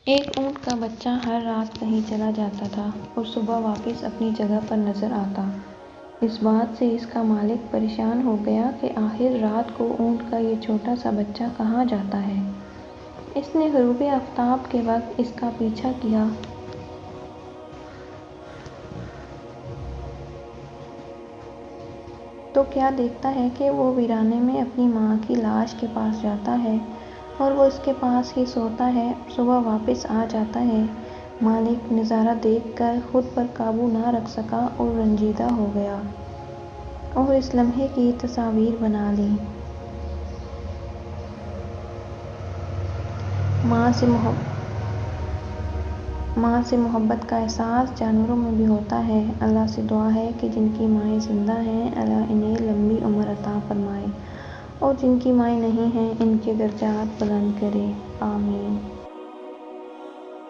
ایک اونٹ کا بچہ ہر رات کہیں چلا جاتا تھا اور صبح واپس اپنی جگہ پر نظر آتا۔ اس بات سے اس کا مالک پریشان ہو گیا کہ آخر رات کو اونٹ کا یہ چھوٹا سا بچہ کہاں جاتا ہے۔ اس نے غروب آفتاب کے وقت اس کا پیچھا کیا تو کیا دیکھتا ہے کہ وہ ویرانے میں اپنی ماں کی لاش کے پاس جاتا ہے اور وہ اس کے پاس ہی سوتا ہے اور صبح واپس آ جاتا ہے۔ مالک نظارہ دیکھ کر خود پر قابو نہ رکھ سکا اور رنجیدہ ہو گیا اور اس لمحے کی تصاویر بنا لیں۔ ماں سے محبت کا احساس جانوروں میں بھی ہوتا ہے۔ اللہ سے دعا ہے کہ جن کی مائیں زندہ ہیں اللہ انہیں لمبی عمر عطا فرمائے اور جن کی مائیں نہیں ہیں ان کے درجات بلند کرے، آمین۔